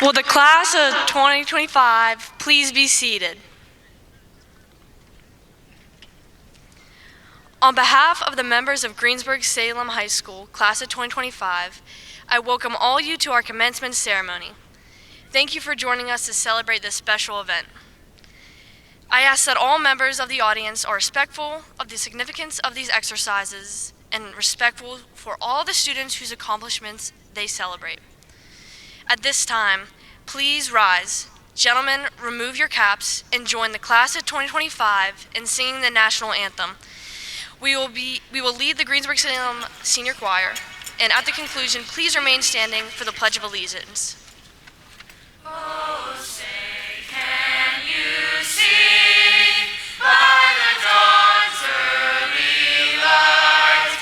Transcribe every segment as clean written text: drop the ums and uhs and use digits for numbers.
Will the class of 2025 please be seated? On behalf of the members of Greensburg Salem High School, class of 2025, I welcome all you to our commencement ceremony. Thank you for joining us to celebrate this special event. I ask that all members of the audience are respectful of the significance of these exercises and respectful for all the students whose accomplishments they celebrate. At this time, please rise. Gentlemen, remove your caps and join the class of 2025 in singing the national anthem. We will lead the Greensburg Salem Senior Choir, and at the conclusion, please remain standing for the Pledge of Allegiance. Oh, say, can you see by the dawn's early light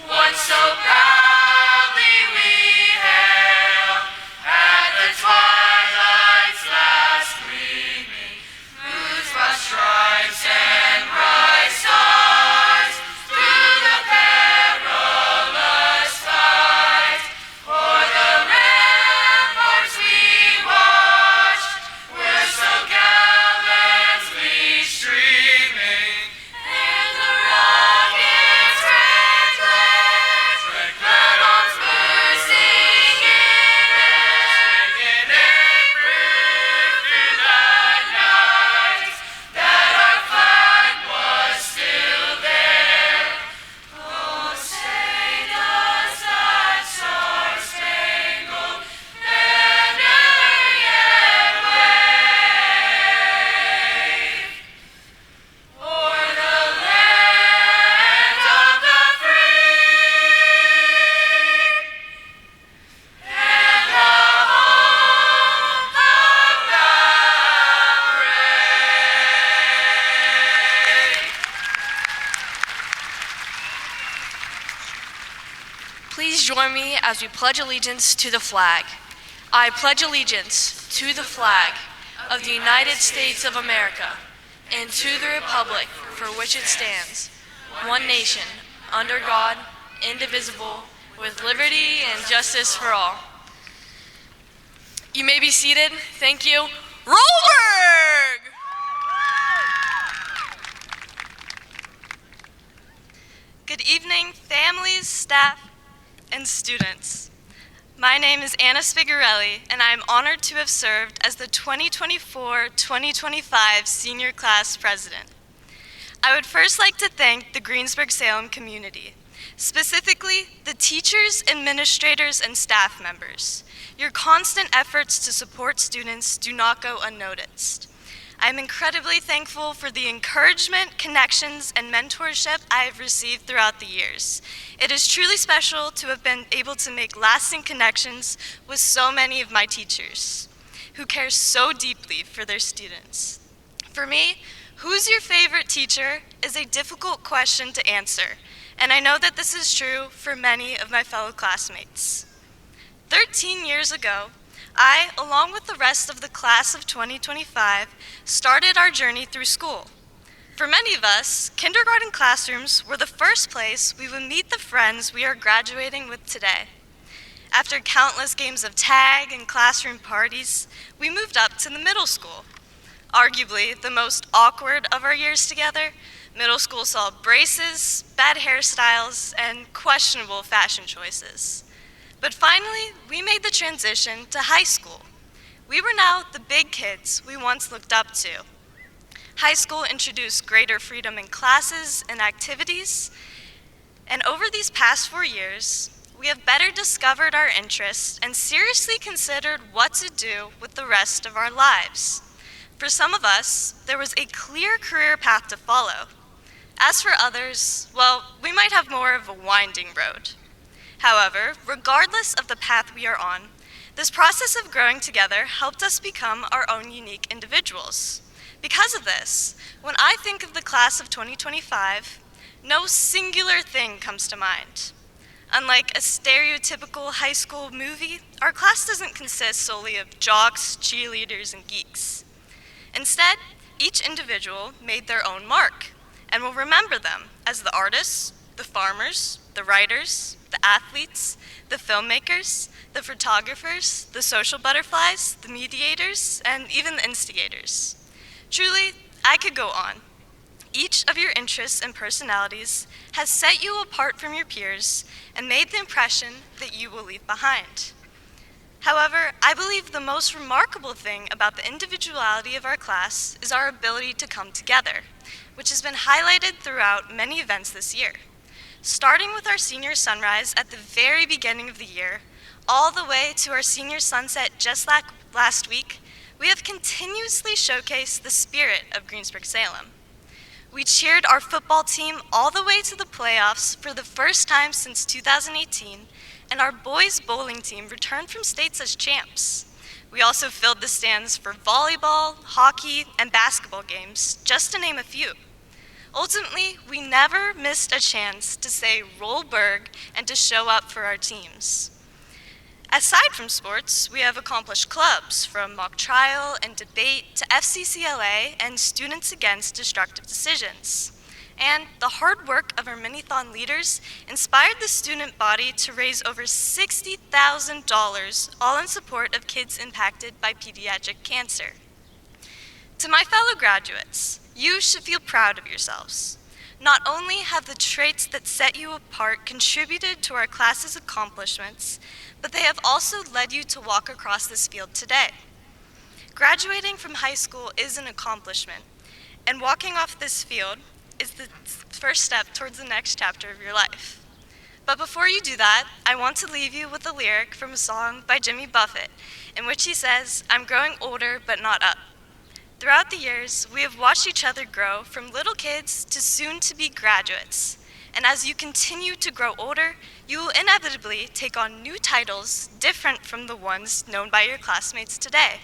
what so proudly we hailed at the twilight's last gleaming, whose broad stripes and bright stars through the perilous fight o'er the ramparts we watched were so gallantly streaming, and the rockets' red arms bursting in air, it proved through the night that our flag was still there. Oh, say does that star-spangled banner yet wave o'er the land of the free and the home of the brave. Please join me as we pledge allegiance to the flag. I pledge allegiance to the flag of the United States of America and to the republic for which it stands, one nation, under God, indivisible, with liberty and justice for all. You may be seated. Thank you. Rollberg! Good evening, families, staff, and students. My name is Anna Spigarelli, and I am honored to have served as the 2024-2025 Senior Class President. I would first like to thank the Greensburg-Salem community, specifically the teachers, administrators, and staff members. Your constant efforts to support students do not go unnoticed. I am incredibly thankful for the encouragement, connections, and mentorship I have received throughout the years. It is truly special to have been able to make lasting connections with so many of my teachers who care so deeply for their students. For me, who's your favorite teacher is a difficult question to answer, and I know that this is true for many of my fellow classmates. 13 years ago, I, along with the rest of the class of 2025, started our journey through school. For many of us, kindergarten classrooms were the first place we would meet the friends we are graduating with today. After countless games of tag and classroom parties, we moved up to the middle school. Arguably the most awkward of our years together, middle school saw braces, bad hairstyles, and questionable fashion choices. But finally, we made the transition to high school. We were now the big kids we once looked up to. High school introduced greater freedom in classes and activities, and over these past 4 years, we have better discovered our interests and seriously considered what to do with the rest of our lives. For some of us, there was a clear career path to follow. As for others, well, we might have more of a winding road. However, regardless of the path we are on, this process of growing together helped us become our own unique individuals. Because of this, when I think of the class of 2025, no singular thing comes to mind. Unlike a stereotypical high school movie, our class doesn't consist solely of jocks, cheerleaders, and geeks. Instead, each individual made their own mark, and we'll remember them as the artists, the farmers, the writers, the athletes, the filmmakers, the photographers, the social butterflies, the mediators, and even the instigators. Truly, I could go on. Each of your interests and personalities has set you apart from your peers and made the impression that you will leave behind. However, I believe the most remarkable thing about the individuality of our class is our ability to come together, which has been highlighted throughout many events this year. Starting with our senior sunrise at the very beginning of the year, all the way to our senior sunset just like last week, we have continuously showcased the spirit of Greensburg-Salem. We cheered our football team all the way to the playoffs for the first time since 2018, and our boys bowling team returned from states as champs. We also filled the stands for volleyball, hockey, and basketball games, just to name a few. Ultimately, we never missed a chance to say "Roll Berg" and to show up for our teams. Aside from sports, we have accomplished clubs from mock trial and debate to FCCLA and Students Against Destructive Decisions. And the hard work of our Mini-thon leaders inspired the student body to raise over $60,000, all in support of kids impacted by pediatric cancer. To my fellow graduates, you should feel proud of yourselves. Not only have the traits that set you apart contributed to our class's accomplishments, but they have also led you to walk across this field today. Graduating from high school is an accomplishment, and walking off this field is the first step towards the next chapter of your life. But before you do that, I want to leave you with a lyric from a song by Jimmy Buffett, in which he says, "I'm growing older but not up." Throughout the years, we have watched each other grow from little kids to soon-to-be graduates. And as you continue to grow older, you will inevitably take on new titles different from the ones known by your classmates today.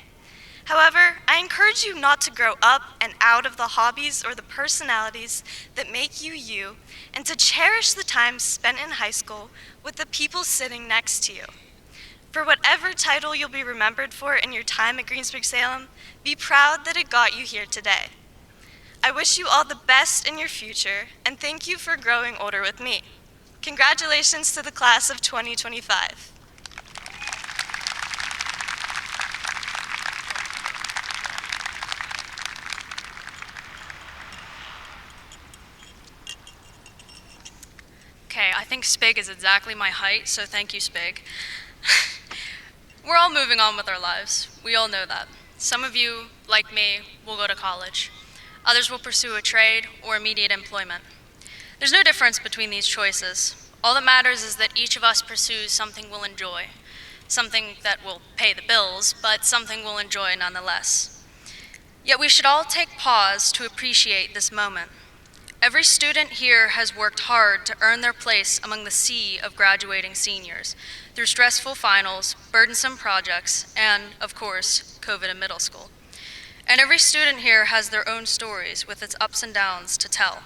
However, I encourage you not to grow up and out of the hobbies or the personalities that make you you, and to cherish the time spent in high school with the people sitting next to you. For whatever title you'll be remembered for in your time at Greensburg-Salem, be proud that it got you here today. I wish you all the best in your future, and thank you for growing older with me. Congratulations to the class of 2025. Okay, I think Spig is exactly my height, so thank you, Spig. We're all moving on with our lives. We all know that. Some of you, like me, will go to college. Others will pursue a trade or immediate employment. There's no difference between these choices. All that matters is that each of us pursues something we'll enjoy, something that will pay the bills, but something we'll enjoy nonetheless. Yet we should all take pause to appreciate this moment. Every student here has worked hard to earn their place among the sea of graduating seniors through stressful finals, burdensome projects, and, of course, COVID in middle school. And every student here has their own stories with its ups and downs to tell.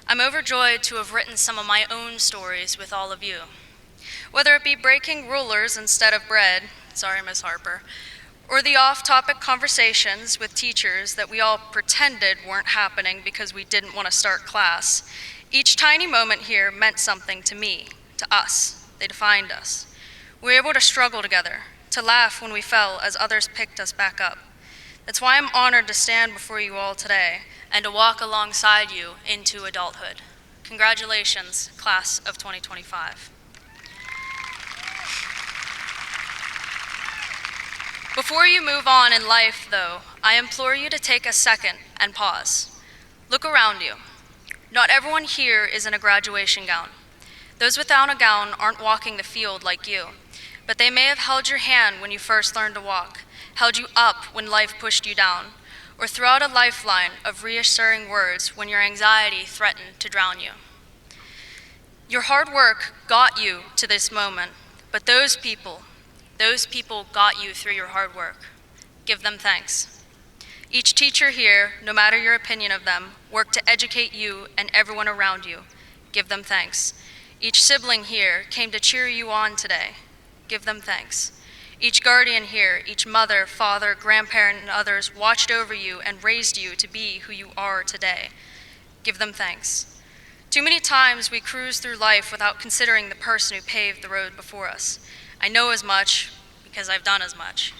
I'm overjoyed to have written some of my own stories with all of you. Whether it be breaking rulers instead of bread, sorry, Miss Harper, or the off-topic conversations with teachers that we all pretended weren't happening because we didn't want to start class, each tiny moment here meant something to me, to us. They defined us. We were able to struggle together, to laugh when we fell as others picked us back up. That's why I'm honored to stand before you all today and to walk alongside you into adulthood. Congratulations, class of 2025. Before you move on in life, though, I implore you to take a second and pause. Look around you. Not everyone here is in a graduation gown. Those without a gown aren't walking the field like you, but they may have held your hand when you first learned to walk, held you up when life pushed you down, or threw out a lifeline of reassuring words when your anxiety threatened to drown you. Your hard work got you to this moment, but those people got you through your hard work. Give them thanks. Each teacher here, no matter your opinion of them, worked to educate you and everyone around you. Give them thanks. Each sibling here came to cheer you on today. Give them thanks. Each guardian here, each mother, father, grandparent, and others watched over you and raised you to be who you are today. Give them thanks. Too many times we cruise through life without considering the person who paved the road before us. I know as much because I've done as much.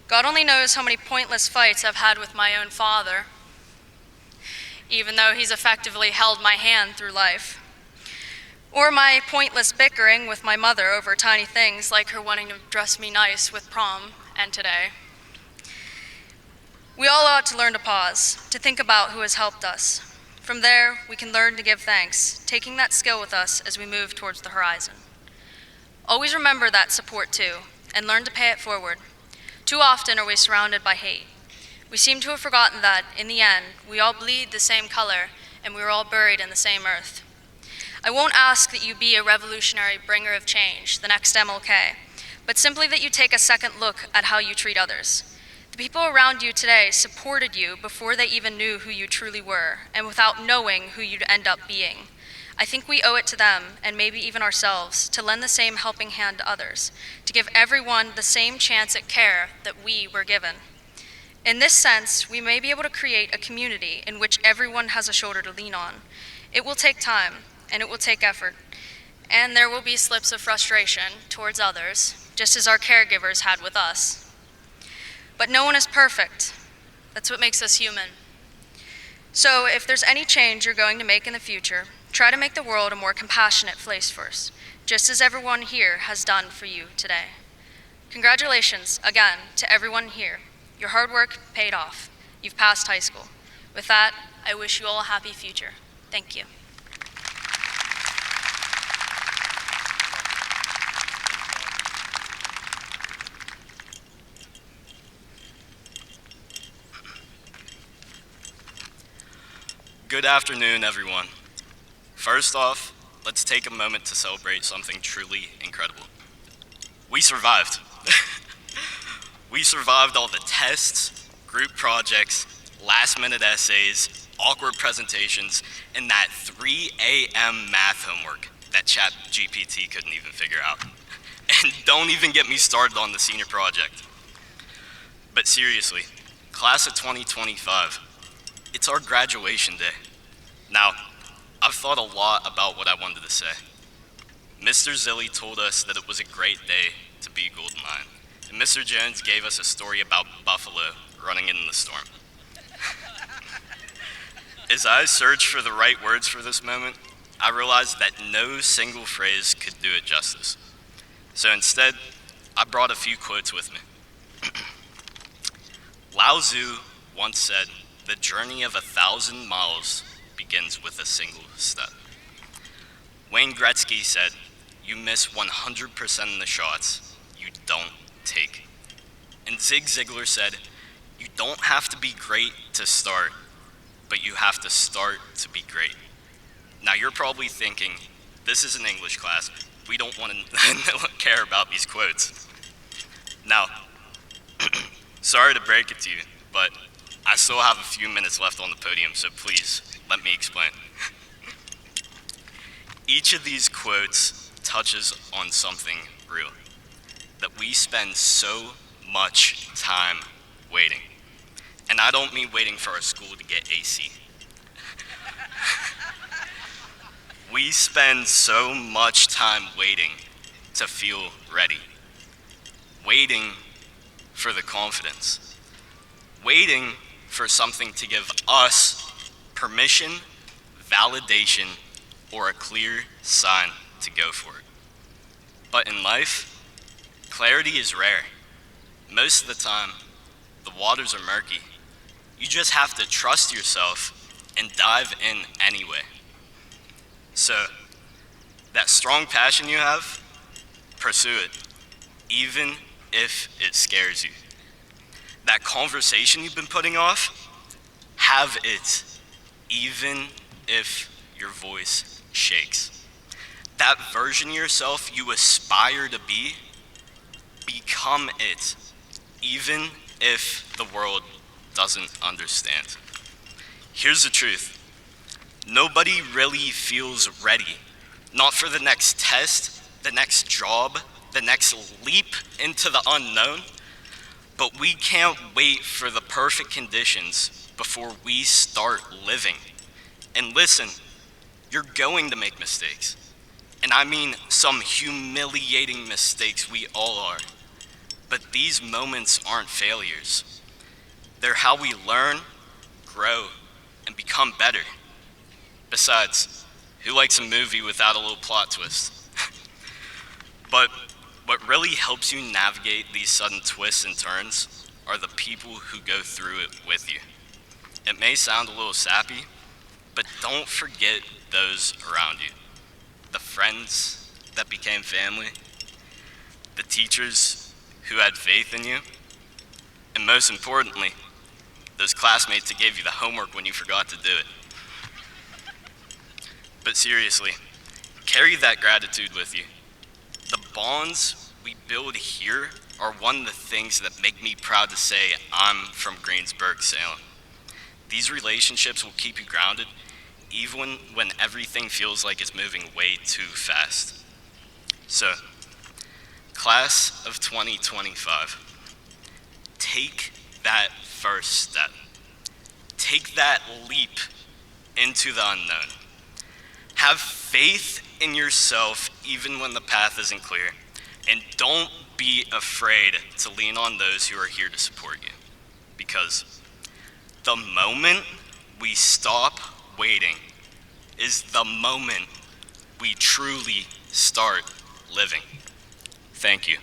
God only knows how many pointless fights I've had with my own father, even though he's effectively held my hand through life. Or my pointless bickering with my mother over tiny things like her wanting to dress me nice with prom and today. We all ought to learn to pause, to think about who has helped us. From there, we can learn to give thanks, taking that skill with us as we move towards the horizon. Always remember that support too, and learn to pay it forward. Too often are we surrounded by hate. We seem to have forgotten that, in the end, we all bleed the same color, and we are all buried in the same earth. I won't ask that you be a revolutionary bringer of change, the next MLK, but simply that you take a second look at how you treat others. The people around you today supported you before they even knew who you truly were, and without knowing who you'd end up being. I think we owe it to them, and maybe even ourselves, to lend the same helping hand to others, to give everyone the same chance at care that we were given. In this sense, we may be able to create a community in which everyone has a shoulder to lean on. It will take time, and it will take effort, and there will be slips of frustration towards others, just as our caregivers had with us. But no one is perfect. That's what makes us human. So if there's any change you're going to make in the future, try to make the world a more compassionate place first, just as everyone here has done for you today. Congratulations, again, to everyone here. Your hard work paid off. You've passed high school. With that, I wish you all a happy future. Thank you. Good afternoon, everyone. First off, let's take a moment to celebrate something truly incredible. We survived. We survived all the tests, group projects, last-minute essays, awkward presentations, and that 3 a.m. math homework that ChatGPT couldn't even figure out. And don't even get me started on the senior project. But seriously, class of 2025, it's our graduation day. Now, I've thought a lot about what I wanted to say. Mr. Zilli told us that it was a great day to be Golden Lion, and Mr. Jones gave us a story about Buffalo running in the storm. As I searched for the right words for this moment, I realized that no single phrase could do it justice. So instead, I brought a few quotes with me. Lao Tzu once said, "The journey of 1,000 miles begins with a single step." Wayne Gretzky said, "You miss 100% of the shots you don't take." And Zig Ziglar said, "You don't have to be great to start, but you have to start to be great." Now you're probably thinking, this is an English class, we don't want to care about these quotes. Now, sorry to break it to you, but I still have a few minutes left on the podium, so please, let me explain. Each of these quotes touches on something real, that we spend so much time waiting. And I don't mean waiting for our school to get AC. We spend so much time waiting to feel ready, waiting for the confidence, waiting for something to give us permission, validation, or a clear sign to go for it. But in life, clarity is rare. Most of the time, the waters are murky. You just have to trust yourself and dive in anyway. So, that strong passion you have, pursue it, even if it scares you. That conversation you've been putting off, have it, even if your voice shakes. That version of yourself you aspire to be, become it, even if the world doesn't understand. Here's the truth. Nobody really feels ready, not for the next test, the next job, the next leap into the unknown, but we can't wait for the perfect conditions before we start living. And listen, You're going to make mistakes. And I mean some humiliating mistakes, we all are. But these moments aren't failures. They're how we learn, grow, and become better. Besides, who likes a movie without a little plot twist? But what really helps you navigate these sudden twists and turns are the people who go through it with you. It may sound a little sappy, but don't forget those around you. The friends that became family, the teachers who had faith in you, and most importantly, those classmates that gave you the homework when you forgot to do it. But seriously, carry that gratitude with you. The bonds we build here are one of the things that make me proud to say I'm from Greensburg, Salem. These relationships will keep you grounded even when everything feels like it's moving way too fast. So, class of 2025, take that first step. Take that leap into the unknown. Have faith in yourself even when the path isn't clear. And don't be afraid to lean on those who are here to support you. Because the moment we stop waiting is the moment we truly start living. Thank you.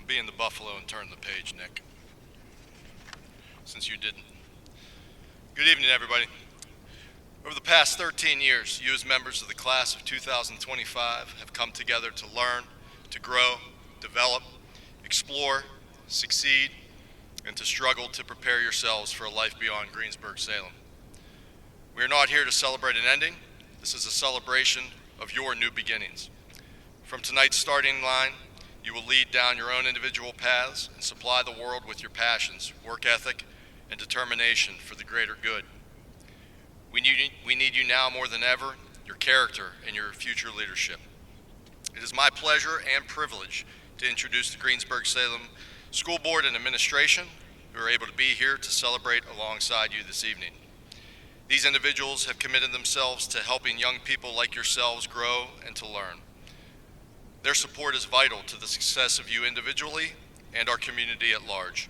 be in the buffalo and turn the page, Nick, since you didn't. Good evening, everybody. Over the past 13 years, you as members of the class of 2025 have come together to learn, to grow, develop, explore, succeed, and to struggle to prepare yourselves for a life beyond Greensburg, Salem. We are not here to celebrate an ending. This is a celebration of your new beginnings. From tonight's starting line, you will lead down your own individual paths and supply the world with your passions, work ethic, and determination for the greater good. We need you now more than ever, your character and your future leadership. It is my pleasure and privilege to introduce the Greensburg-Salem School Board and Administration who are able to be here to celebrate alongside you this evening. These individuals have committed themselves to helping young people like yourselves grow and to learn. Their support is vital to the success of you individually and our community at large.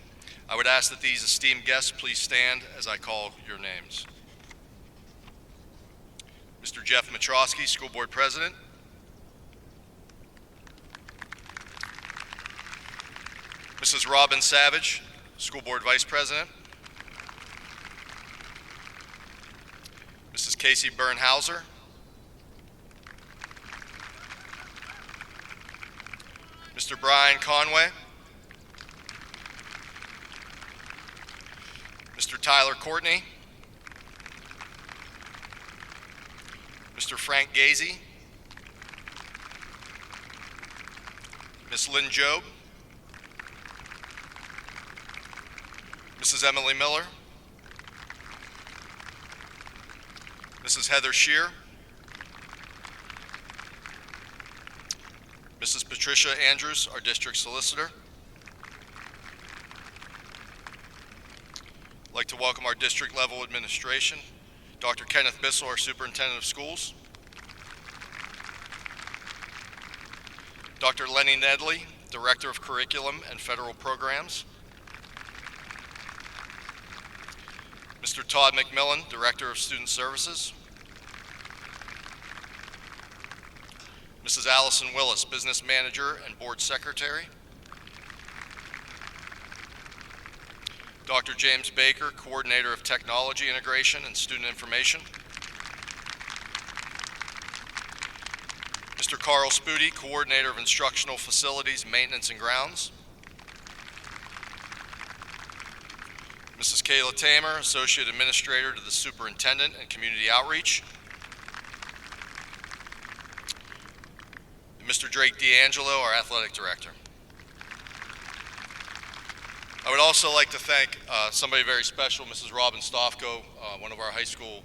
I would ask that these esteemed guests please stand as I call your names. Mr. Jeff Matrosky, School Board President. Mrs. Robin Savage, School Board Vice President. Mrs. Casey Bernhauser. Mr. Brian Conway. Mr. Tyler Courtney. Mr. Frank Gazy. Ms. Lynn Job. Mrs. Emily Miller. Mrs. Heather Shear. Mrs. Patricia Andrews, our district solicitor. I'd like to welcome our district level administration, Dr. Kenneth Bissell, our superintendent of schools. Dr. Lenny Nedley, director of curriculum and federal programs. Mr. Todd McMillan, director of student services. Mrs. Allison Willis, business manager and board secretary. Dr. James Baker, coordinator of technology integration and student information. Mr. Carl Spoody, coordinator of instructional facilities, maintenance and grounds. Mrs. Kayla Tamer, associate administrator to the superintendent and community outreach. And Mr. Drake D'Angelo, our athletic director. I would also like to thank somebody very special, Mrs. Robin Stofko, one of our high school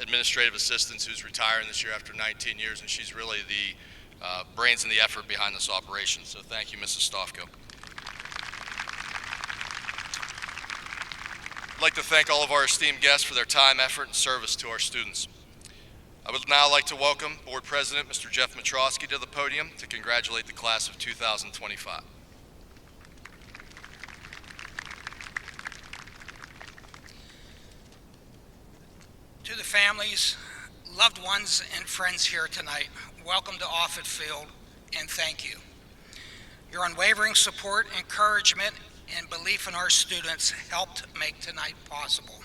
administrative assistants who's retiring this year after 19 years, and she's really the brains and the effort behind this operation. So thank you, Mrs. Stofko. I'd like to thank all of our esteemed guests for their time, effort, and service to our students. I would now like to welcome Board President Mr. Jeff Matrosky to the podium to congratulate the class of 2025. To the families, loved ones, and friends here tonight, welcome to Offutt Field, and thank you. Your unwavering support, encouragement, and belief in our students helped make tonight possible.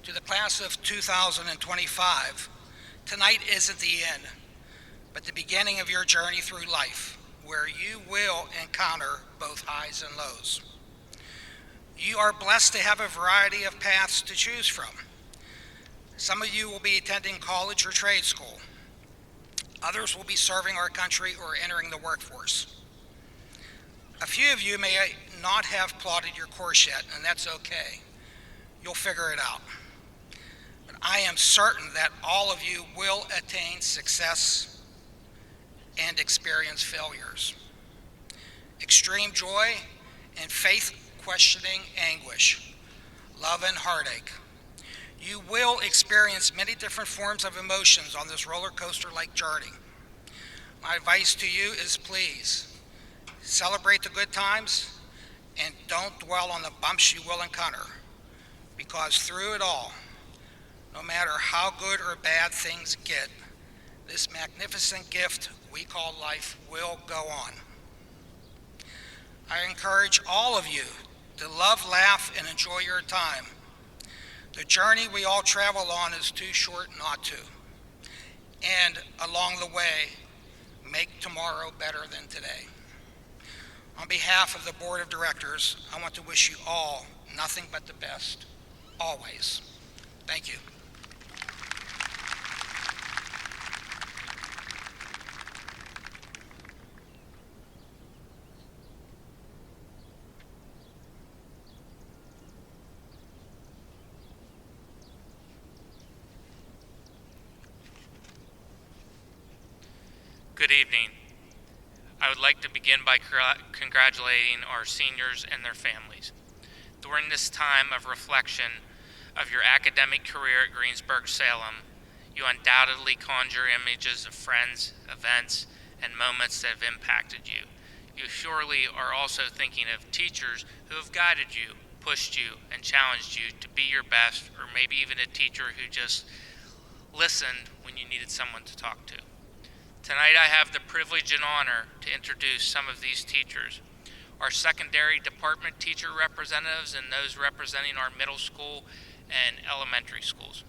To the class of 2025, tonight isn't the end, but the beginning of your journey through life, where you will encounter both highs and lows. You are blessed to have a variety of paths to choose from. Some of you will be attending college or trade school. Others will be serving our country or entering the workforce. A few of you may not have plotted your course yet, and that's okay. You'll figure it out. But I am certain that all of you will attain success and experience failures, extreme joy and faith-questioning anguish, love and heartache. You will experience many different forms of emotions on this roller coaster-like journey. My advice to you is please celebrate the good times and don't dwell on the bumps you will encounter, because through it all, no matter how good or bad things get, this magnificent gift we call life will go on. I encourage all of you to love, laugh, and enjoy your time. The journey we all travel on is too short not to. And along the way, make tomorrow better than today. On behalf of the Board of Directors, I want to wish you all nothing but the best, always. Thank you. Good evening. I would like to begin by congratulating our seniors and their families. During this time of reflection of your academic career at Greensburg, Salem, you undoubtedly conjure images of friends, events, and moments that have impacted you. You surely are also thinking of teachers who have guided you, pushed you, and challenged you to be your best, or maybe even a teacher who just listened when you needed someone to talk to. Tonight I have the privilege and honor to introduce some of these teachers. Our secondary department teacher representatives and those representing our middle school and elementary schools.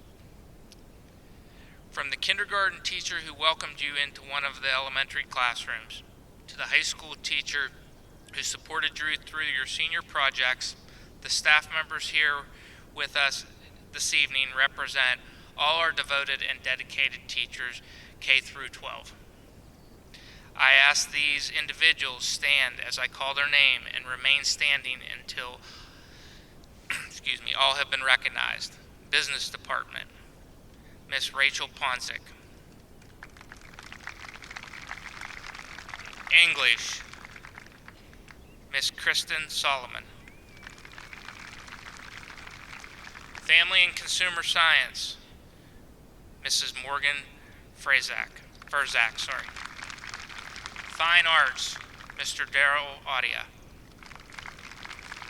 From the kindergarten teacher who welcomed you into one of the elementary classrooms, to the high school teacher who supported you through your senior projects, the staff members here with us this evening represent all our devoted and dedicated teachers K through 12. I ask these individuals stand as I call their name and remain standing until all have been recognized. Business Department, Miss Rachel Ponsick. English, Miss Kristen Solomon. Family and Consumer Science, Mrs. Morgan Furzak. Fine Arts, Mr. Darrell Audia.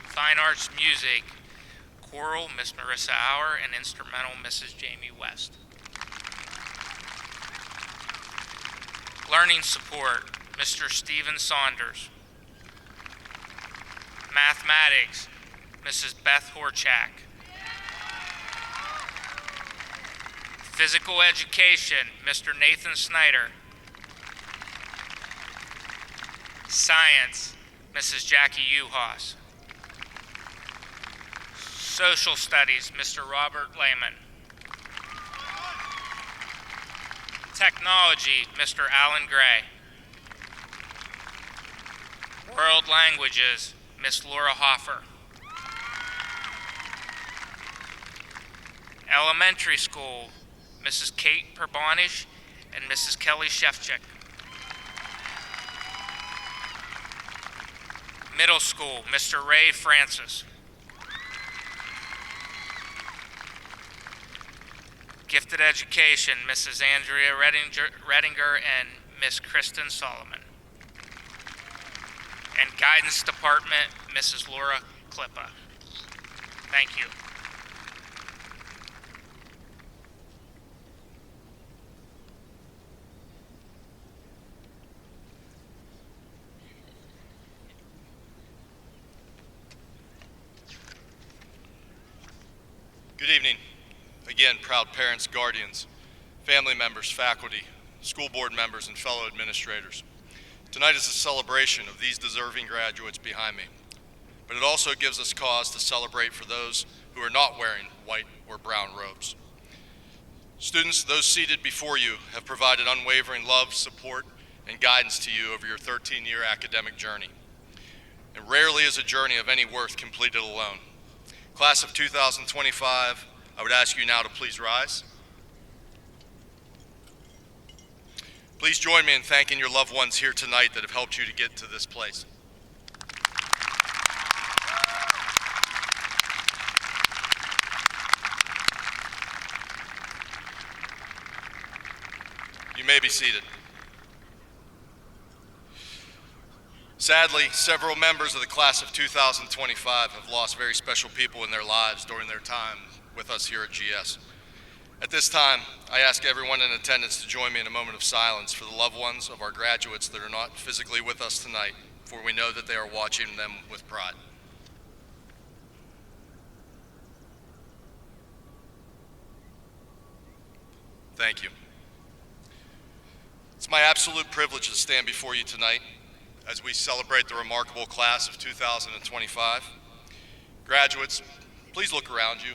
Fine Arts Music, Choral, Miss Marissa Auer, and Instrumental, Mrs. Jamie West. Learning Support, Mr. Stephen Saunders. Mathematics, Mrs. Beth Horchak. Physical Education, Mr. Nathan Snyder. Science, Mrs. Jackie Uhas. Social Studies, Mr. Robert Lehman. Technology, Mr. Alan Gray. World Languages, Miss Laura Hoffer. Elementary School, Mrs. Kate Perbonish and Mrs. Kelly Shefchik. Middle School, Mr. Ray Francis. Gifted Education, Mrs. Andrea Redinger and Miss Kristen Solomon. And Guidance Department, Mrs. Laura Klippa. Thank you. Good evening. Again, proud parents, guardians, family members, faculty, school board members, and fellow administrators. Tonight is a celebration of these deserving graduates behind me, but it also gives us cause to celebrate for those who are not wearing white or brown robes. Students, those seated before you have provided unwavering love, support, and guidance to you over your 13-year academic journey. And rarely is a journey of any worth completed alone. Class of 2025, I would ask you now to please rise. Please join me in thanking your loved ones here tonight that have helped you to get to this place. You may be seated. Sadly, several members of the class of 2025 have lost very special people in their lives during their time with us here at GS. At this time, I ask everyone in attendance to join me in a moment of silence for the loved ones of our graduates that are not physically with us tonight. for we know that they are watching them with pride. Thank you. It's my absolute privilege to stand before you tonight as we celebrate the remarkable class of 2025. Graduates, please look around you.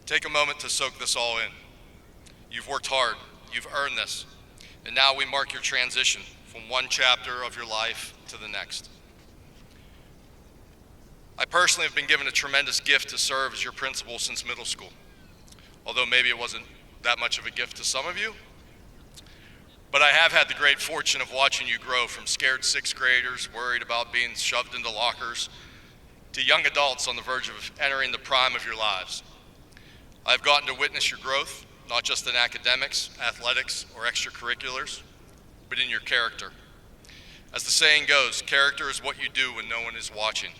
Take a moment to soak this all in. You've worked hard, you've earned this, and now we mark your transition from one chapter of your life to the next. I personally have been given a tremendous gift to serve as your principal since middle school, although maybe it wasn't that much of a gift to some of you. But I have had the great fortune of watching you grow from scared sixth graders worried about being shoved into lockers to young adults on the verge of entering the prime of your lives. I've gotten to witness your growth, not just in academics, athletics, or extracurriculars, but in your character. As the saying goes, character is what you do when no one is watching.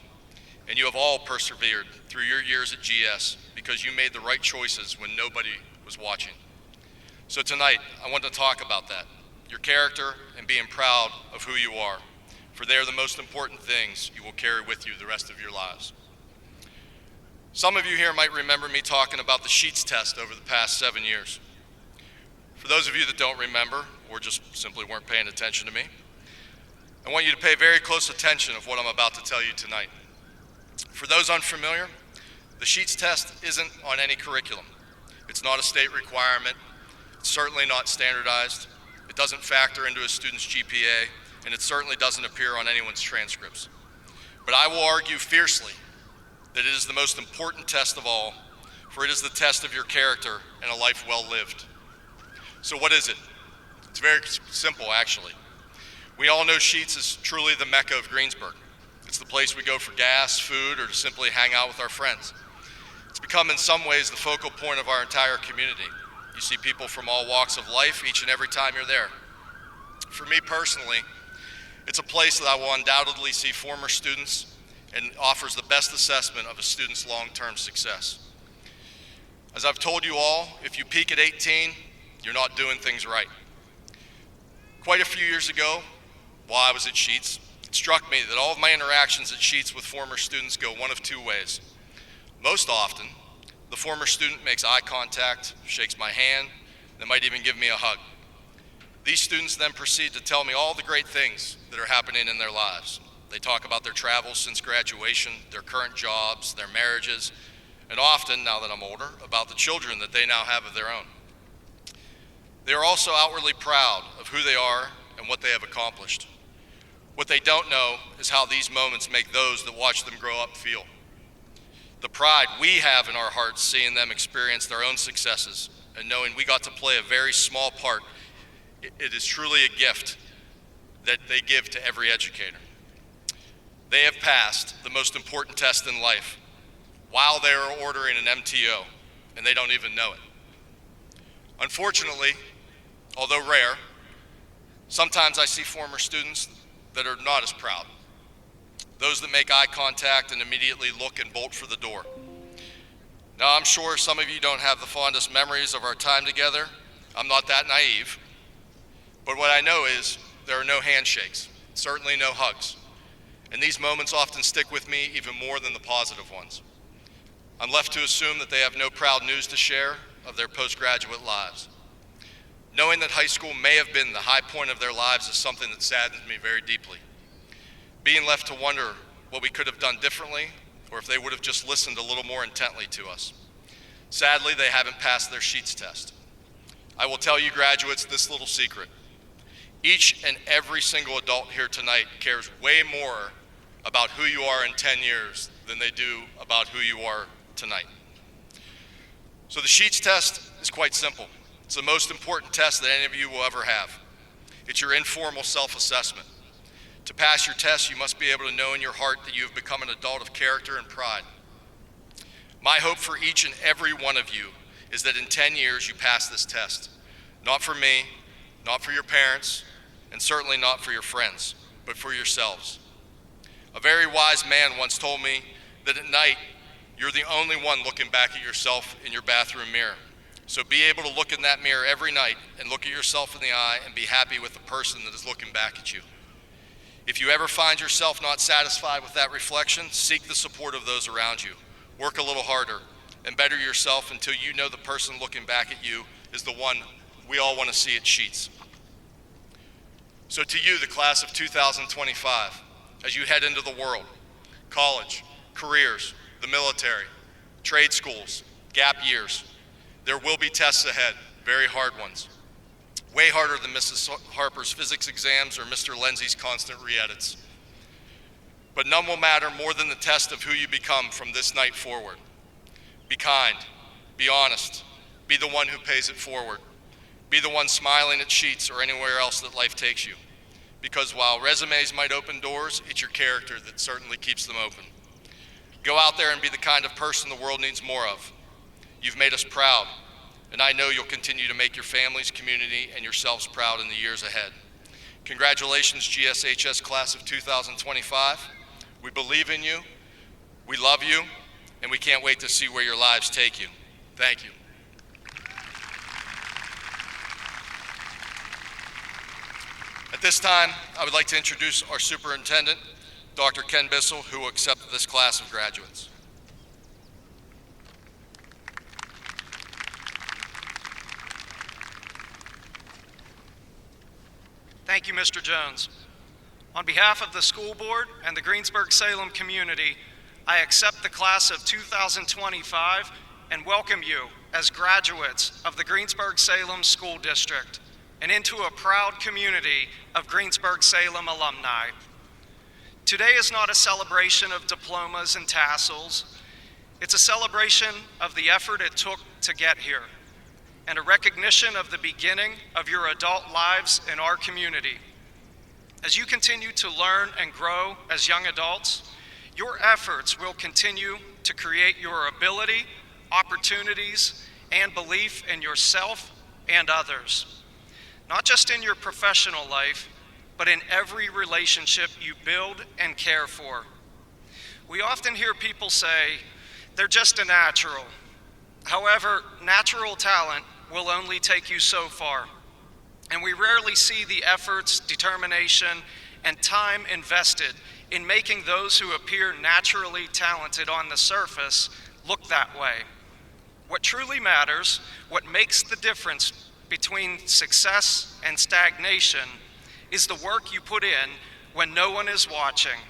And you have all persevered through your years at GS because you made the right choices when nobody was watching. So tonight, I want to talk about that, your character and being proud of who you are, for they are the most important things you will carry with you the rest of your lives. Some of you here might remember me talking about the Sheets test over the past 7 years. For those of you that don't remember, or just simply weren't paying attention to me, I want you to pay very close attention of what I'm about to tell you tonight. For those unfamiliar, the Sheets test isn't on any curriculum. It's not a state requirement. It's certainly not standardized. It doesn't factor into a student's GPA, and it certainly doesn't appear on anyone's transcripts. But I will argue fiercely that it is the most important test of all, for it is the test of your character and a life well lived. So what is it? It's very simple, actually. We all know Sheets is truly the Mecca of Greensburg. It's the place we go for gas, food, or to simply hang out with our friends. It's become in some ways the focal point of our entire community. You see people from all walks of life each and every time you're there. For me personally, it's a place that I will undoubtedly see former students and offers the best assessment of a student's long-term success. As I've told you all, if you peak at 18, you're not doing things right. Quite a few years ago, while I was at Sheets, it struck me that all of my interactions at Sheets with former students go one of two ways. Most often, the former student makes eye contact, shakes my hand, and might even give me a hug. These students then proceed to tell me all the great things that are happening in their lives. They talk about their travels since graduation, their current jobs, their marriages, and often, now that I'm older, about the children that they now have of their own. They are also outwardly proud of who they are and what they have accomplished. What they don't know is how these moments make those that watch them grow up feel. The pride we have in our hearts seeing them experience their own successes and knowing we got to play a very small part, it is truly a gift that they give to every educator. They have passed the most important test in life while they are ordering an MTO, and they don't even know it. Unfortunately, although rare, sometimes I see former students that are not as proud. Those that make eye contact and immediately look and bolt for the door. Now, I'm sure some of you don't have the fondest memories of our time together. I'm not that naive. But what I know is there are no handshakes, certainly no hugs. And these moments often stick with me even more than the positive ones. I'm left to assume that they have no proud news to share of their postgraduate lives. Knowing that high school may have been the high point of their lives is something that saddens me very deeply. Being left to wonder what we could have done differently, or if they would have just listened a little more intently to us. Sadly, they haven't passed their Sheets test. I will tell you graduates this little secret. Each and every single adult here tonight cares way more about who you are in 10 years than they do about who you are tonight. So the Sheets test is quite simple. It's the most important test that any of you will ever have. It's your informal self-assessment. To pass your test, you must be able to know in your heart that you have become an adult of character and pride. My hope for each and every one of you is that in 10 years you pass this test. Not for me, not for your parents, and certainly not for your friends, but for yourselves. A very wise man once told me that at night, you're the only one looking back at yourself in your bathroom mirror. So be able to look in that mirror every night and look at yourself in the eye and be happy with the person that is looking back at you. If you ever find yourself not satisfied with that reflection, seek the support of those around you. Work a little harder and better yourself until you know the person looking back at you is the one we all want to see at Sheets. So to you, the class of 2025, as you head into the world, college, careers, the military, trade schools, gap years, there will be tests ahead, very hard ones. Way harder than Mrs. Harper's physics exams or Mr. Lindsay's constant re-edits. But none will matter more than the test of who you become from this night forward. Be kind, be honest, be the one who pays it forward. Be the one smiling at Sheets or anywhere else that life takes you. Because while resumes might open doors, it's your character that certainly keeps them open. Go out there and be the kind of person the world needs more of. You've made us proud, and I know you'll continue to make your families, community, and yourselves proud in the years ahead. Congratulations, GSHS Class of 2025. We believe in you, we love you, and we can't wait to see where your lives take you. Thank you. At this time, I would like to introduce our Superintendent, Dr. Ken Bissell, who will accept this class of graduates. Thank you, Mr. Jones. On behalf of the school board and the Greensburg-Salem community, I accept the class of 2025 and welcome you as graduates of the Greensburg-Salem School District and into a proud community of Greensburg-Salem alumni. Today is not a celebration of diplomas and tassels. It's a celebration of the effort it took to get here and a recognition of the beginning of your adult lives in our community. As you continue to learn and grow as young adults, your efforts will continue to create your ability, opportunities, and belief in yourself and others. Not just in your professional life, but in every relationship you build and care for. We often hear people say, they're just a natural. However, natural talent will only take you so far, and we rarely see the efforts, determination, and time invested in making those who appear naturally talented on the surface look that way. What truly matters, what makes the difference between success and stagnation, is the work you put in when no one is watching.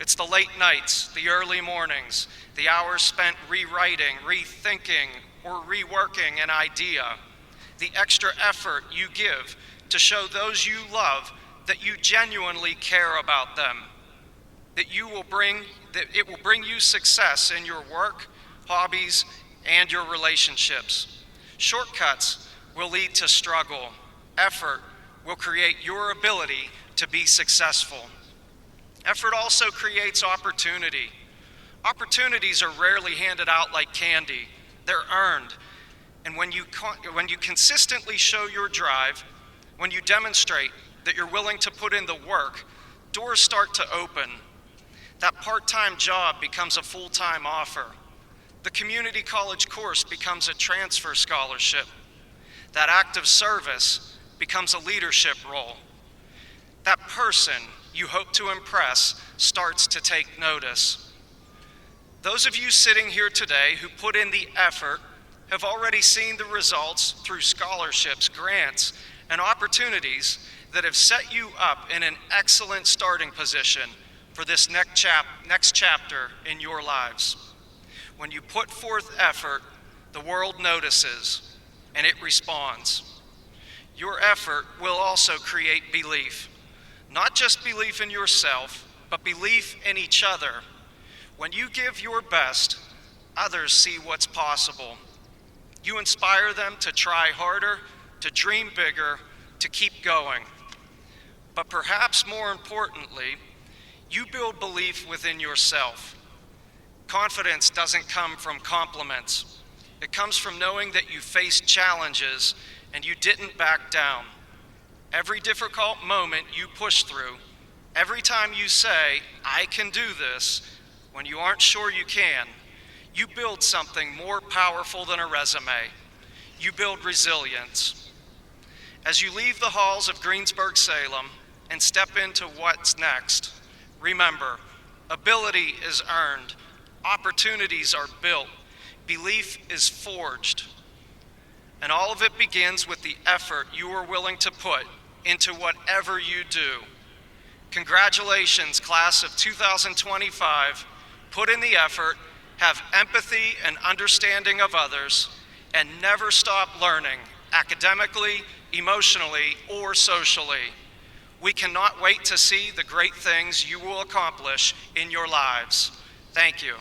It's the late nights, the early mornings, the hours spent rewriting, rethinking, or reworking an idea, the extra effort you give to show those you love that you genuinely care about them, that it will bring you success in your work, hobbies, and your relationships. Shortcuts will lead to struggle. Effort will create your ability to be successful. Effort also creates opportunity. Opportunities are rarely handed out like candy. They're earned. And when you consistently show your drive, when you demonstrate that you're willing to put in the work, doors start to open. That part-time job becomes a full-time offer. The community college course becomes a transfer scholarship. That act of service becomes a leadership role. That person you hope to impress starts to take notice. Those of you sitting here today who put in the effort have already seen the results through scholarships, grants, and opportunities that have set you up in an excellent starting position for this next chapter in your lives. When you put forth effort, the world notices and it responds. Your effort will also create belief, not just belief in yourself, but belief in each other. When you give your best, others see what's possible. You inspire them to try harder, to dream bigger, to keep going. But perhaps more importantly, you build belief within yourself. Confidence doesn't come from compliments. It comes from knowing that you faced challenges and you didn't back down. Every difficult moment you push through, every time you say, I can do this, when you aren't sure you can, you build something more powerful than a resume. You build resilience. As you leave the halls of Greensburg-Salem and step into what's next. Remember, ability is earned, opportunities are built, belief is forged, and all of it begins with the effort you are willing to put into whatever you do. Congratulations, class of 2025. Put in the effort, have empathy and understanding of others, and never stop learning academically, emotionally, or socially. We cannot wait to see the great things you will accomplish in your lives. Thank you.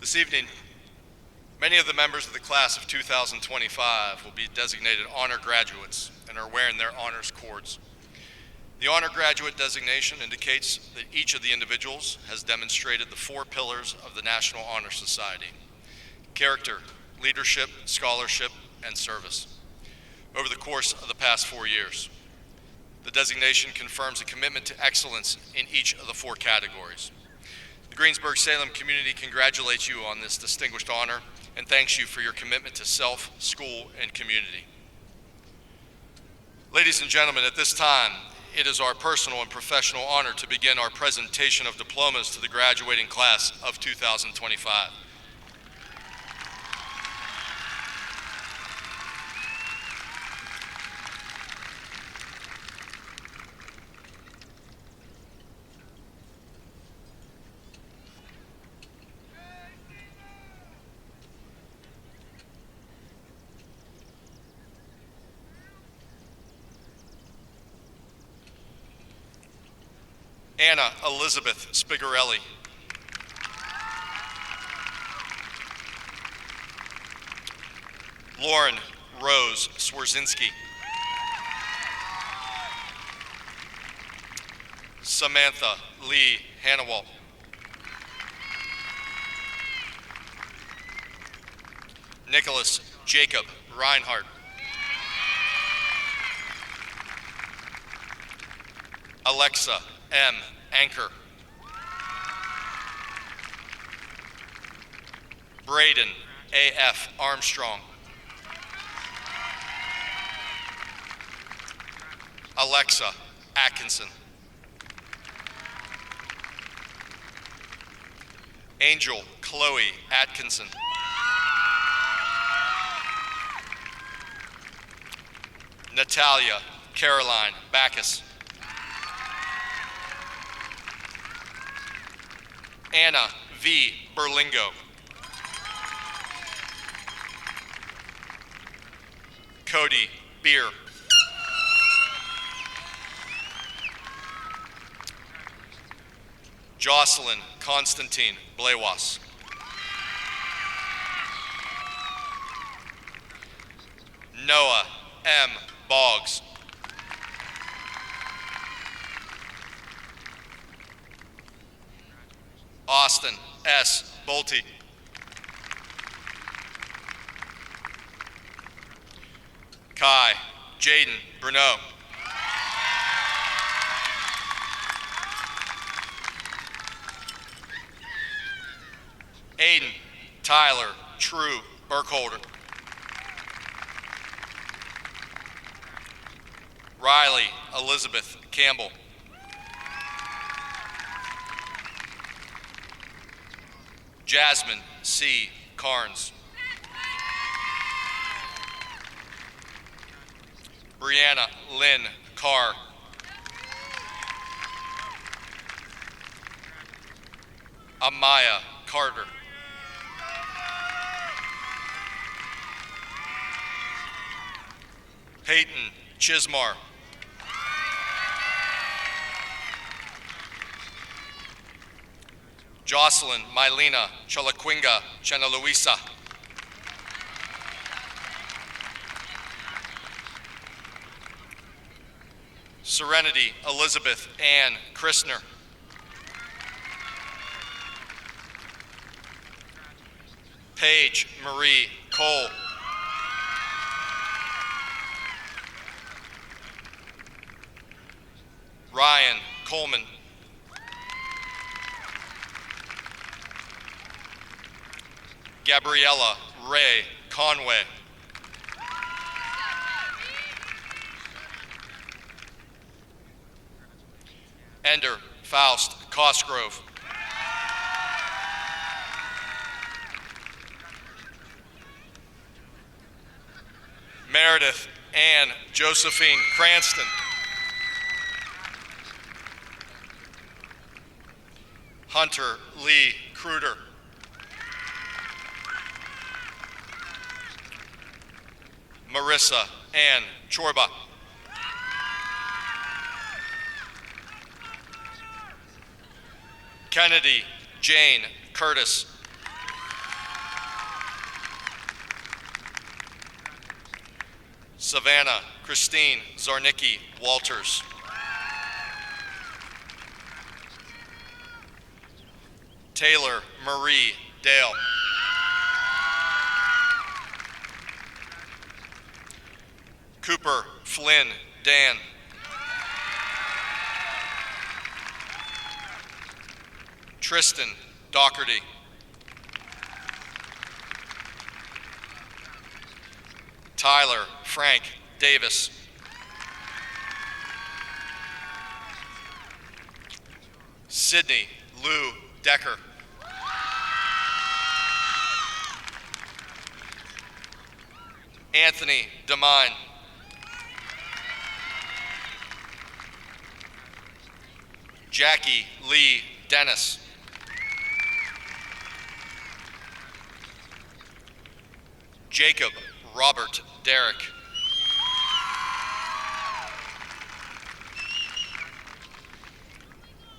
This evening, many of the members of the class of 2025 will be designated honor graduates and are wearing their honors cords. The honor graduate designation indicates that each of the individuals has demonstrated the 4 pillars of the National Honor Society: character, leadership, scholarship, and service over the course of the past 4 years. The designation confirms a commitment to excellence in each of the 4 categories. The Greensburg-Salem community congratulates you on this distinguished honor and thanks you for your commitment to self, school, and community. Ladies and gentlemen, at this time, it is our personal and professional honor to begin our presentation of diplomas to the graduating class of 2025. Anna Elizabeth Spigarelli. Lauren Rose Swarzinski. Samantha Lee Hannawalt. Nicholas Jacob Reinhardt. Alexa M. Anchor. Braden A.F. Armstrong. Alexa Atkinson. Angel Chloe Atkinson. Natalia Caroline Backus. Anna V. Berlingo. Cody Beer. Jocelyn Constantine Blewas. Noah M. Boggs. Austin S. Bolte. Kai Jaden Bruneau. Aiden Tyler True Burkholder. Riley Elizabeth Campbell. Jasmine C. Carnes. Brianna Lynn Carr. Amaya Carter. Peyton Chismar. Jocelyn Mylena Chalaquinga Chanaluisa. Serenity Elizabeth Ann Christner. Paige Marie Cole. Ryan Coleman. Gabriella Ray Conway. Ender Faust Cosgrove. Meredith Ann Josephine Cranston. Hunter Lee Kruder. Marissa Ann Chorba. Kennedy Jane Curtis. Savannah Christine Zarnicki Walters. Taylor Marie Dale. Cooper Flynn Dan. Tristan Doherty. Tyler Frank Davis. Sydney Lou Decker. Anthony Demine. Jackie Lee Dennis. Jacob Robert Derrick.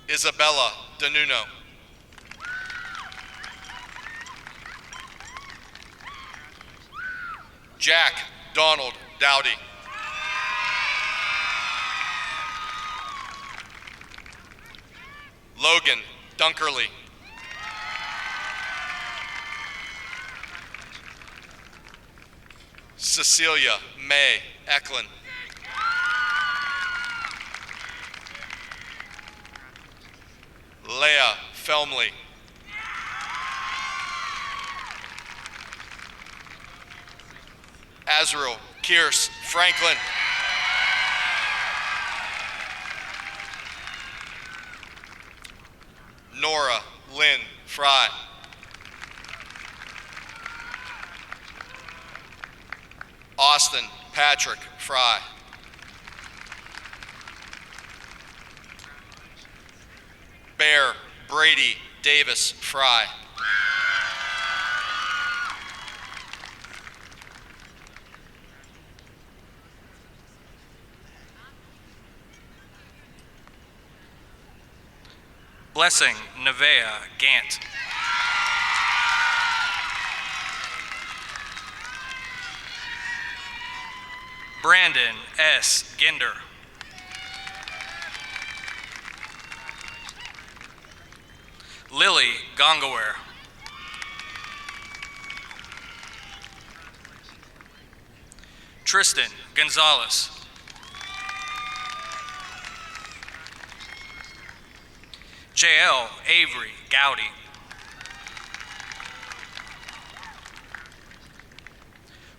Isabella Danuno. Jack Donald Dowdy. Logan Dunkerley. Cecilia May Eklund. Leah Felmley. Azrael Kearse Franklin. Nora Lynn Fry. Austin Patrick Fry. Bear Brady Davis Fry. Blessing Nevea Gant. Brandon S. Ginder. Lily Gongaware. Tristan Gonzalez. J.L. Avery Gowdy.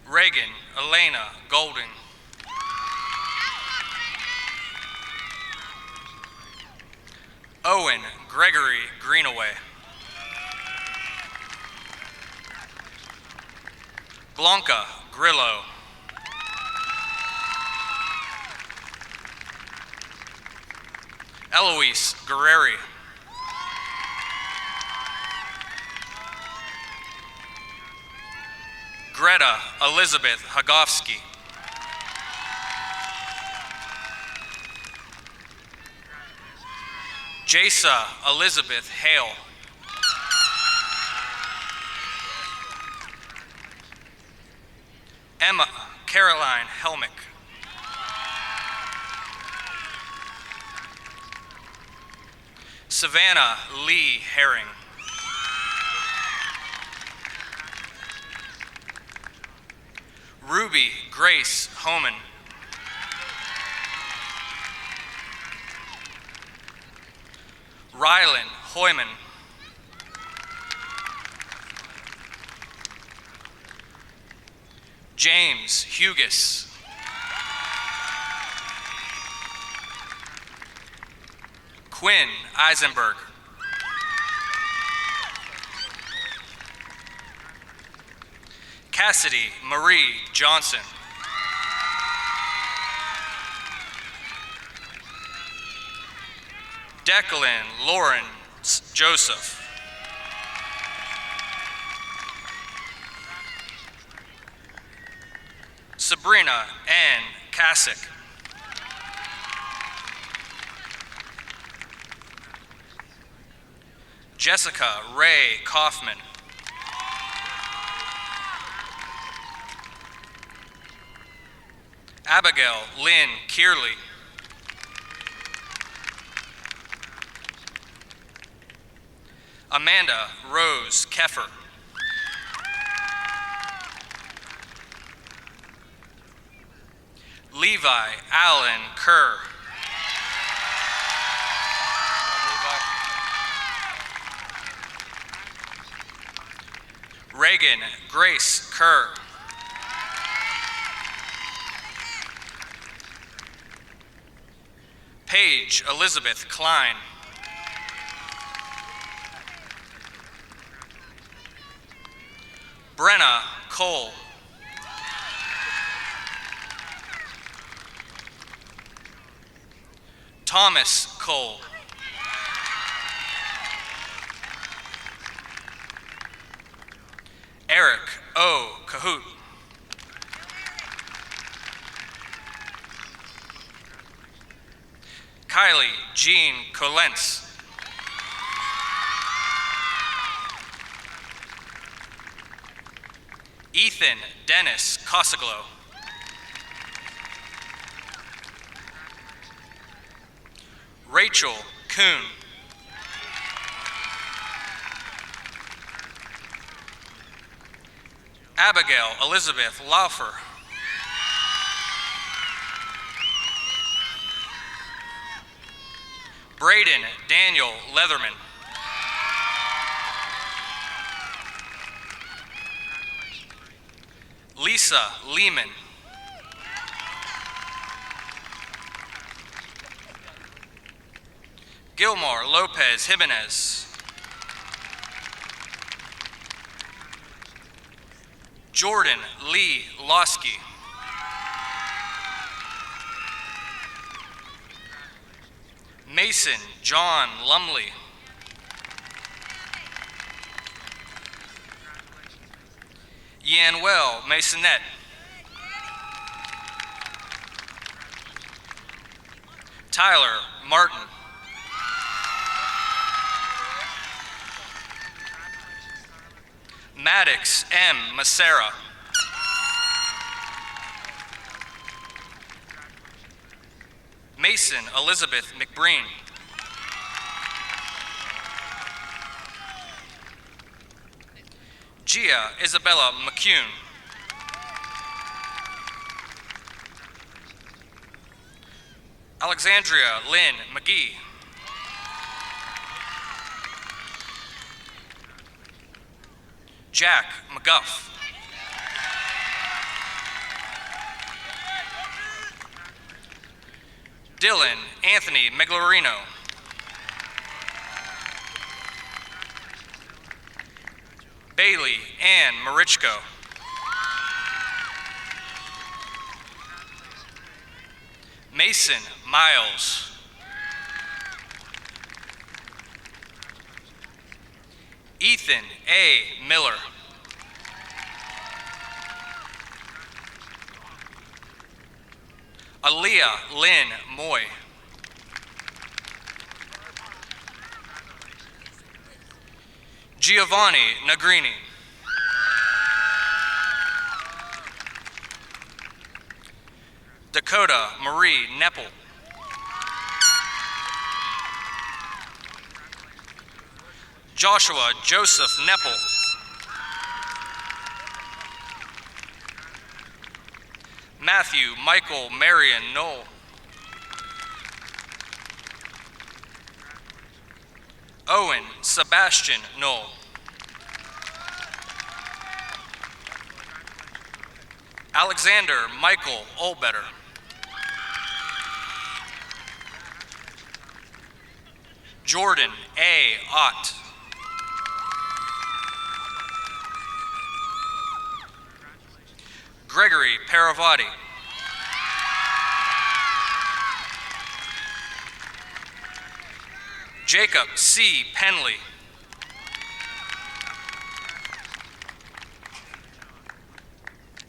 Reagan Elena Golding. Owen Gregory Greenaway. Blanca Grillo. Eloise Guerreri. Greta Elizabeth Hagofsky. Jasa Elizabeth Hale. Emma Caroline Helmick. Savannah Lee Herring. Ruby Grace Homan. Rylan Hoyman. James Hughes. Quinn Eisenberg. Cassidy Marie Johnson. Declan Lawrence Joseph. Sabrina Ann Kasich. Jessica Ray Kaufman. Abigail Lynn Kearley. Amanda Rose Keffer. Levi Allen Kerr. Reagan Grace Kerr. Paige Elizabeth Klein. Brenna Cole. Thomas Cole. Eric O. Cahoot. Kylie Jean Colentz. Ethan Dennis Cosaglo. Rachel Kuhn. Abigail Elizabeth Laufer. Braden Daniel Leatherman. Lisa Lehman. Gilmore Lopez Jimenez. Jordan Lee Losky. Mason John Lumley. Yanwell Masonette. Tyler Martin. Maddox M. Macera. Mason Elizabeth McBreen. Gia Isabella McCune. Alexandria Lynn McGee. Jack McGuff. Dylan Anthony Meglarino. Bailey Ann Marichko. Mason Miles. Ethan A. Miller. Aaliyah Lynn Moy. Giovanni Nagrini. Dakota Marie Neppel. Joshua Joseph Neppel. Matthew Michael Marion Knoll. Owen Sebastian Knoll. Alexander Michael Olbetter. Jordan A. Ott. Gregory Paravati. Jacob C. Penley.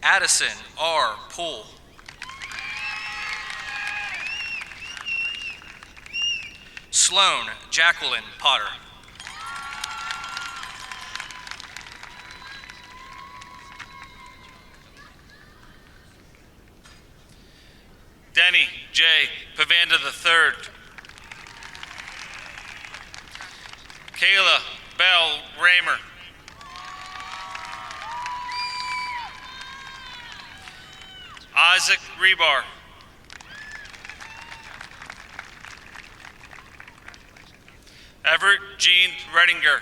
Addison R. Poole. Sloan Jacqueline Potter. Denny J. Pavanda III. Kayla Bell Raymer. Isaac Rebar. Everett Jean Redinger.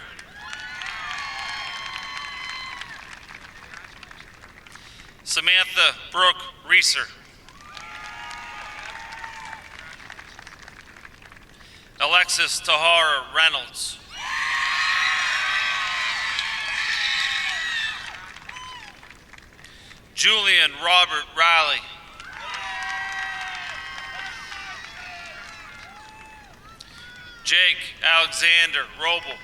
Samantha Brooke Reeser. Alexis Tahara Reynolds. Julian Robert Riley. Jake Alexander Roble.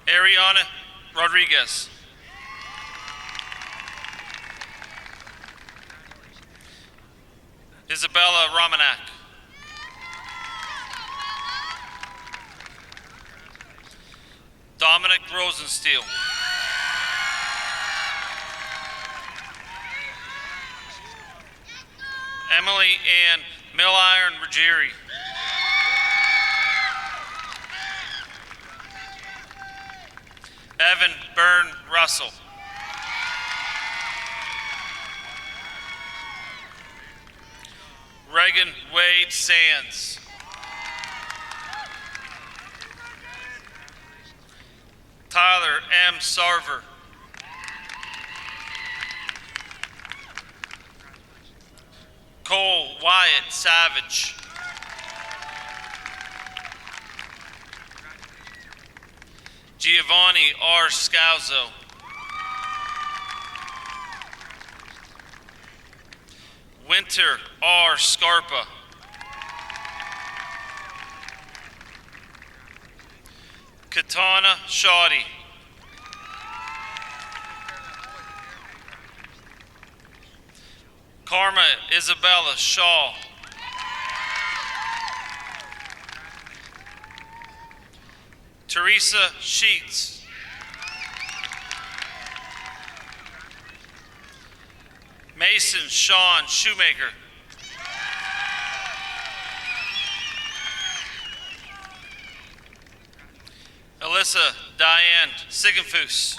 Ariana Rodriguez. Isabella Romanak. Dominic Rosensteel. Emily Ann Milliron Ruggieri. Evan Byrne Russell. Reagan Wade Sands. Tyler M. Sarver. Cole Wyatt Savage. Giovanni R. Scalzo. Winter R. Scarpa. Katana Shoddy. Karma Isabella Shaw. Teresa Sheets. Mason Sean Shoemaker. Alyssa Diane Sigenfus.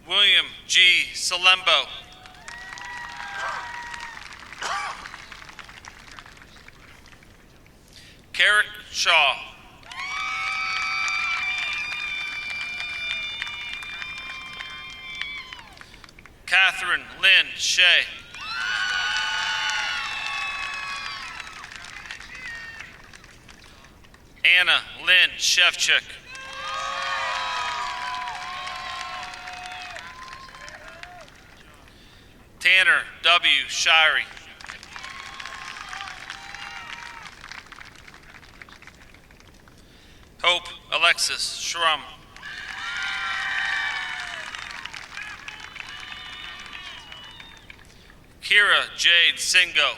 William G. Salembo. Carrick Shaw. Catherine Lynn Shea. Anna Lynn Shevchik. Tanner W. Shirey. Hope Alexis Schrum. Kira Jade Singo.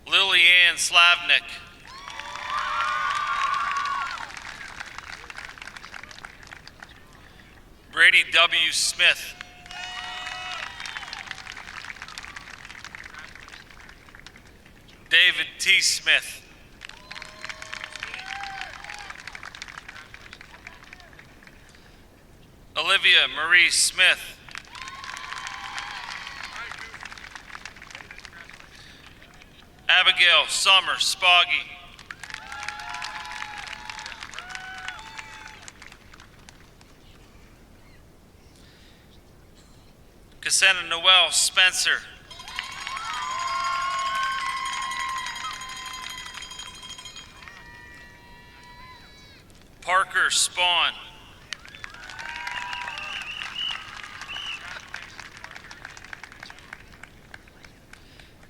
Lillianne Slavnik. Brady W. Smith. David T. Smith. Olivia Marie Smith. Abigail Summer Spoggy. Cassandra Noel Spencer. Parker Spawn.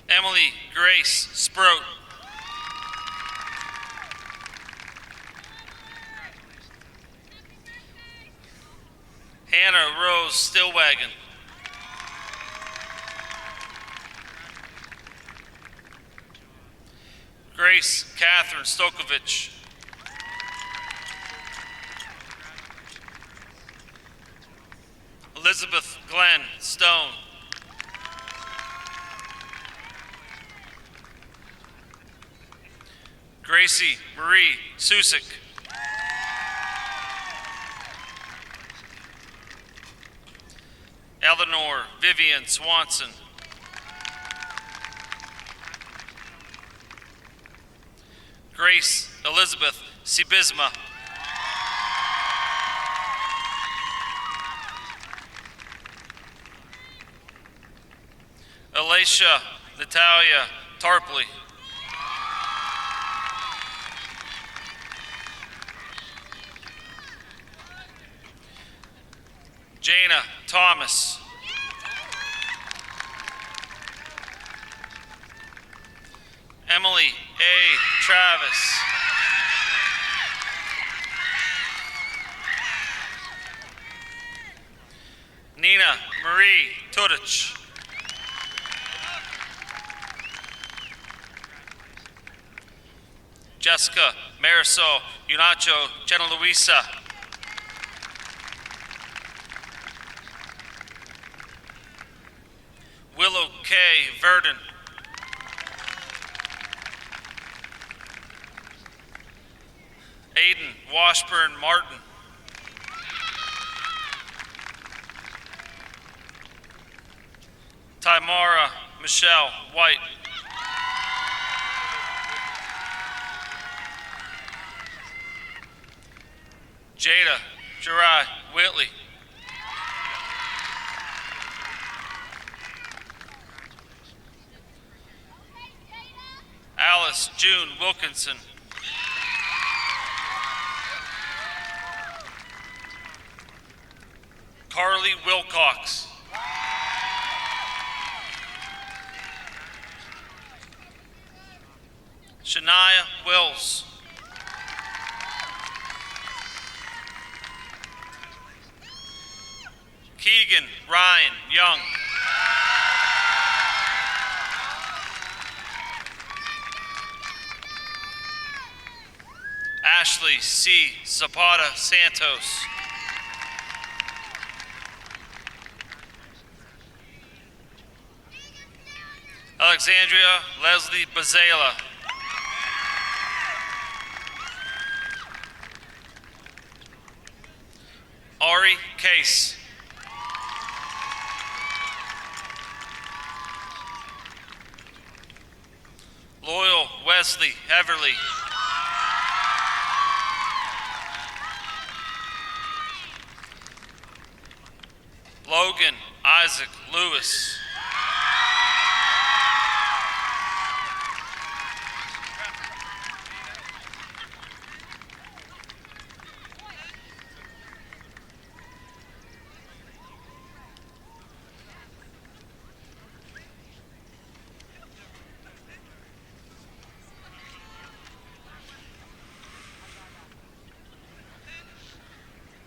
Emily Grace Sproat. Hannah Rose Stillwagon. Grace Catherine Stokovich. Elizabeth Glenn Stone. Gracie Marie Susick. Eleanor Vivian Swanson. Grace Elizabeth Sibisma. Alicia Natalia Tarpley. Jana Thomas. Emily A. Travis. Nina Marie Tudich. Jessica Marisol Unacho Jenna Luisa. Willow K. Verdon. Aiden Washburn Martin. Tamara Michelle White. Jada Jirai Whitley. Alice June Wilkinson. Carly Wilcox. Shania Wills. Keegan Ryan Young. Ashley C. Zapata Santos. Alexandria Leslie Bazela. Ari Case. Loyal Wesley Heverly. Logan Isaac Lewis.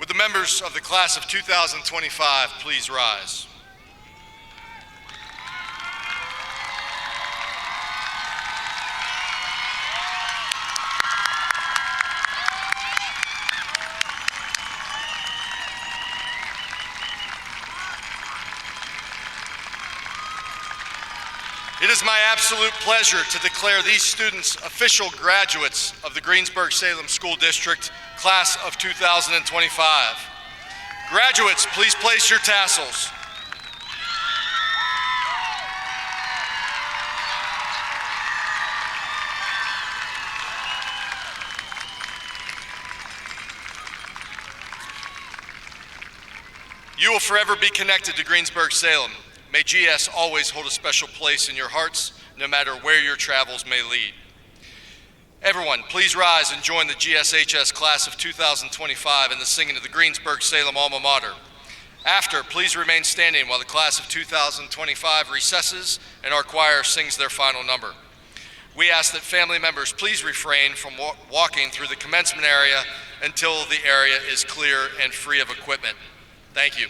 Would the members of the class of 2025 please rise? It is my absolute pleasure to declare these students official graduates of the Greensburg-Salem School District, class of 2025. Graduates, please place your tassels. You will forever be connected to Greensburg Salem. May GS always hold a special place in your hearts, no matter where your travels may lead. Everyone, please rise and join the GSHS class of 2025 in the singing of the Greensburg Salem alma mater. After, please remain standing while the class of 2025 recesses and our choir sings their final number. We ask that family members please refrain from walking through the commencement area until the area is clear and free of equipment. Thank you.